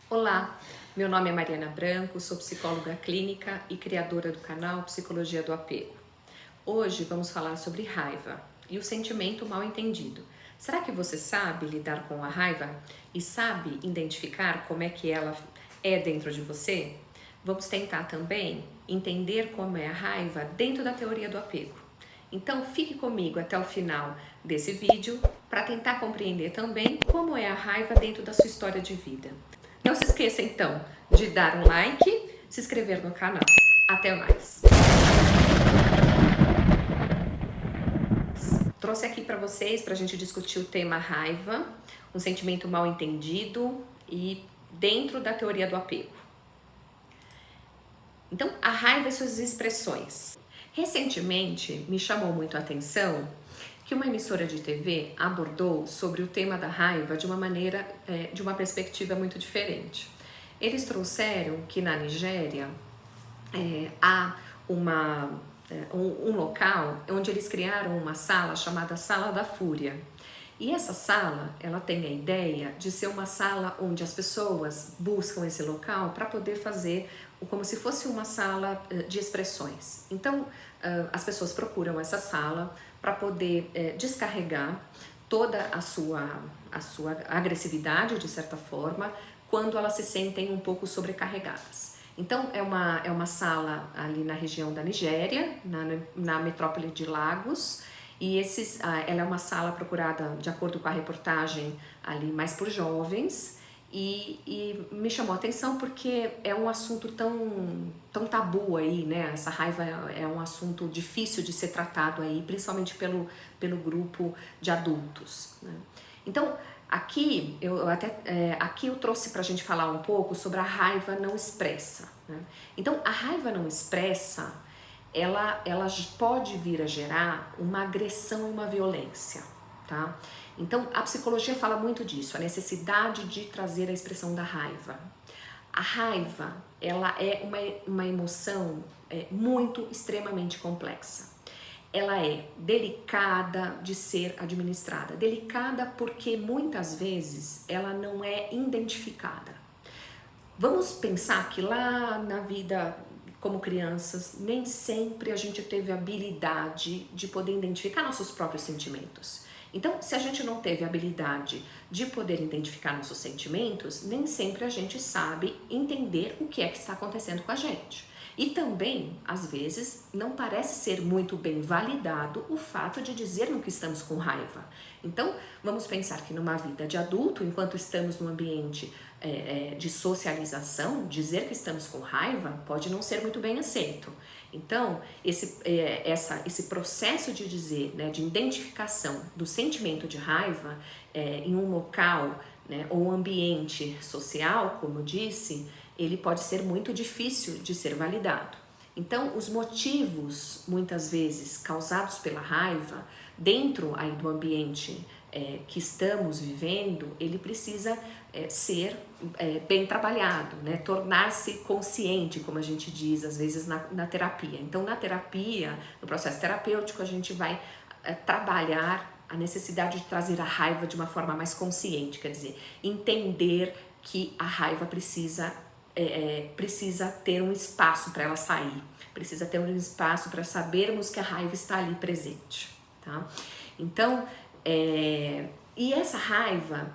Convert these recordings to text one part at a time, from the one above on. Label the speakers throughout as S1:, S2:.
S1: Olá, meu nome é Mariana Branco, sou psicóloga clínica e criadora do canal Psicologia do Apego. Hoje vamos falar sobre raiva e o sentimento mal entendido. Será que você sabe lidar com a raiva e sabe identificar como é que ela é dentro de você? Vamos tentar também entender como é a raiva dentro da teoria do apego. Então fique comigo até o final desse vídeo para tentar compreender também como é a raiva dentro da sua história de vida. Não se esqueça então de dar um like, se inscrever no canal. Até mais! Trouxe aqui para vocês para a gente discutir o tema raiva, um sentimento mal entendido e dentro da teoria do apego. Então, a raiva e suas expressões. Recentemente me chamou muito a atenção que uma emissora de TV abordou sobre o tema da raiva de uma maneira, de uma perspectiva muito diferente. Eles trouxeram que na Nigéria há um local onde eles criaram uma sala chamada Sala da Fúria. E essa sala, ela tem a ideia de ser uma sala onde as pessoas buscam esse local para poder fazer como se fosse uma sala de expressões. Então, as pessoas procuram essa sala para poder descarregar toda a sua agressividade, de certa forma, quando elas se sentem um pouco sobrecarregadas. Então, é uma sala ali na região da Nigéria, na metrópole de Lagos, e ela é uma sala procurada, de acordo com a reportagem, ali mais por jovens, e me chamou a atenção porque é um assunto tão tabu aí, né? Essa raiva é um assunto difícil de ser tratado aí, principalmente pelo grupo de adultos, né? Então, aqui eu trouxe para a gente falar um pouco sobre a raiva não expressa, né? Então, a raiva não expressa, ela pode vir a gerar uma agressão e uma violência, tá? Então, a psicologia fala muito disso, a necessidade de trazer a expressão da raiva. A raiva, ela é uma emoção muito, extremamente complexa. Ela é delicada de ser administrada. Delicada porque muitas vezes ela não é identificada. Vamos pensar que lá na vida como crianças, nem sempre a gente teve habilidade de poder identificar nossos próprios sentimentos. Então, se a gente não teve habilidade de poder identificar nossos sentimentos, nem sempre a gente sabe entender o que é que está acontecendo com a gente. E também, às vezes, não parece ser muito bem validado o fato de dizermos que estamos com raiva. Então, vamos pensar que numa vida de adulto, enquanto estamos num ambiente de socialização, dizer que estamos com raiva pode não ser muito bem aceito. Então, esse processo de dizer, né, de identificação do sentimento de raiva em um local, né, ou ambiente social, como eu disse, ele pode ser muito difícil de ser validado. Então, os motivos, muitas vezes, causados pela raiva, dentro aí do ambiente que estamos vivendo, ele precisa ser bem trabalhado, né? Tornar-se consciente, como a gente diz, às vezes, na terapia. Então, na terapia, no processo terapêutico, a gente vai trabalhar a necessidade de trazer a raiva de uma forma mais consciente, quer dizer, entender que a raiva precisa ter um espaço para ela sair, precisa ter um espaço para sabermos que a raiva está ali presente, tá? Então, e essa raiva,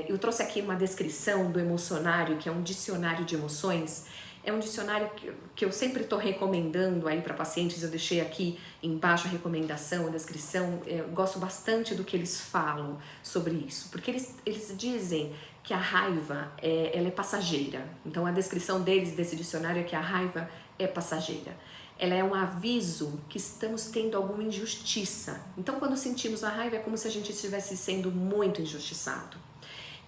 S1: eu trouxe aqui uma descrição do Emocionário, que é um dicionário de emoções. É um dicionário que eu sempre estou recomendando aí para pacientes, eu deixei aqui embaixo a recomendação, a descrição, eu gosto bastante do que eles falam sobre isso, porque eles dizem que a raiva ela é passageira. Então a descrição deles, desse dicionário, é que a raiva é passageira. Ela é um aviso que estamos tendo alguma injustiça. Então quando sentimos a raiva é como se a gente estivesse sendo muito injustiçado.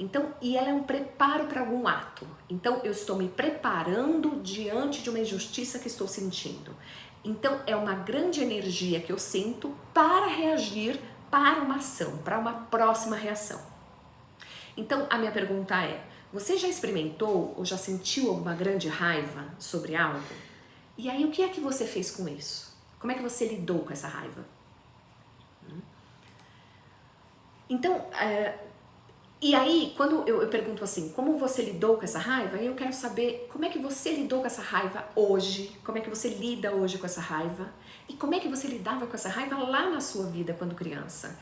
S1: Então, e ela é um preparo para algum ato. Então, eu estou me preparando diante de uma injustiça que estou sentindo. Então, é uma grande energia que eu sinto para reagir para uma ação, para uma próxima reação. Então, a minha pergunta é: você já experimentou ou já sentiu alguma grande raiva sobre algo? E aí, o que é que você fez com isso? Como é que você lidou com essa raiva? Então, E aí, quando eu pergunto assim, como você lidou com essa raiva? Eu quero saber como é que você lidou com essa raiva hoje, como é que você lida hoje com essa raiva e como é que você lidava com essa raiva lá na sua vida quando criança.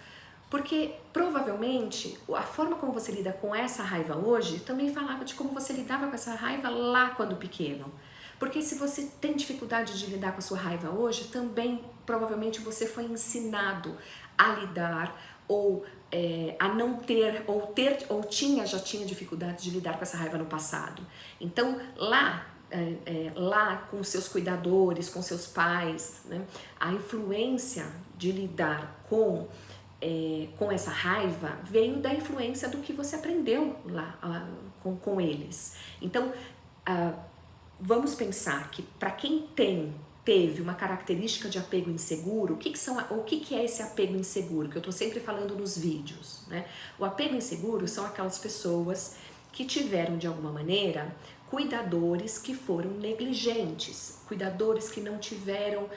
S1: Porque provavelmente a forma como você lida com essa raiva hoje também falava de como você lidava com essa raiva lá quando pequeno. Porque se você tem dificuldade de lidar com a sua raiva hoje, também provavelmente você foi ensinado a lidar ou a não ter, ou já tinha dificuldade de lidar com essa raiva no passado. Então lá com seus cuidadores, com seus pais, né, a influência de lidar com essa raiva veio da influência do que você aprendeu lá com eles. Então, vamos pensar que para quem teve uma característica de apego inseguro, o que é esse apego inseguro? Que eu estou sempre falando nos vídeos, né? O apego inseguro são aquelas pessoas que tiveram, de alguma maneira, cuidadores que foram negligentes, cuidadores que não tiveram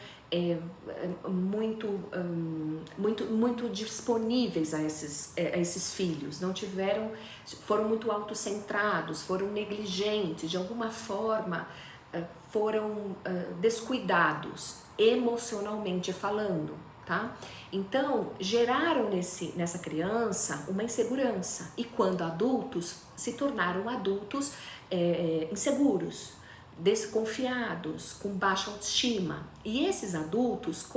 S1: muito disponíveis a esses filhos, foram muito autocentrados, foram negligentes, de alguma forma foram descuidados, emocionalmente falando, tá? Então, geraram nessa criança uma insegurança e quando adultos, se tornaram adultos inseguros, desconfiados, com baixa autoestima. E esses adultos,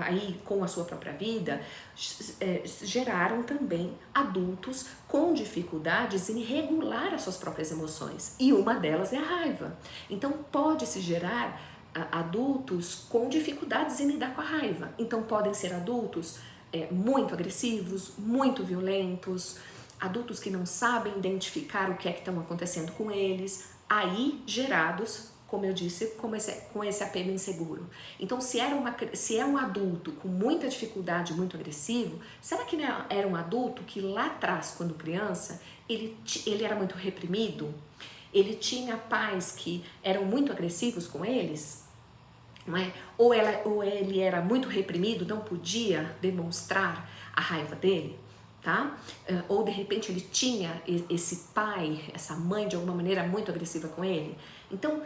S1: aí com a sua própria vida, geraram também adultos com dificuldades em regular as suas próprias emoções. E uma delas é a raiva. Então pode-se gerar adultos com dificuldades em lidar com a raiva. Então podem ser adultos muito agressivos, muito violentos, adultos que não sabem identificar o que é que estão acontecendo com eles, aí gerados, como eu disse, com esse apego inseguro. Então, se é um adulto com muita dificuldade, muito agressivo, será que era um adulto que lá atrás, quando criança, ele era muito reprimido? Ele tinha pais que eram muito agressivos com eles? Não é? Ou ele era muito reprimido, não podia demonstrar a raiva dele? Tá? Ou de repente ele tinha esse pai, essa mãe de alguma maneira muito agressiva com ele. Então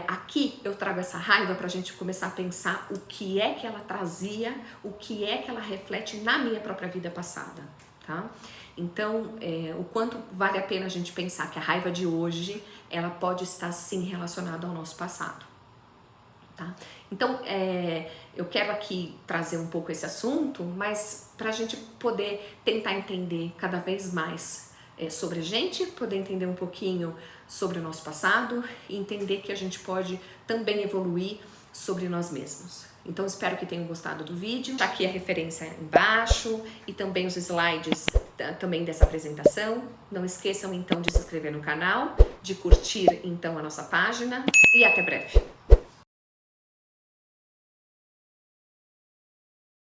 S1: aqui eu trago essa raiva para a gente começar a pensar o que é que ela trazia, o que é que ela reflete na minha própria vida passada, tá? Então o quanto vale a pena a gente pensar que a raiva de hoje ela pode estar sim relacionada ao nosso passado. Tá? Então, eu quero aqui trazer um pouco esse assunto, mas para a gente poder tentar entender cada vez mais sobre a gente, poder entender um pouquinho sobre o nosso passado e entender que a gente pode também evoluir sobre nós mesmos. Então, espero que tenham gostado do vídeo. Tá aqui a referência embaixo e também os slides também dessa apresentação. Não esqueçam, então, de se inscrever no canal, de curtir, então, a nossa página e até breve.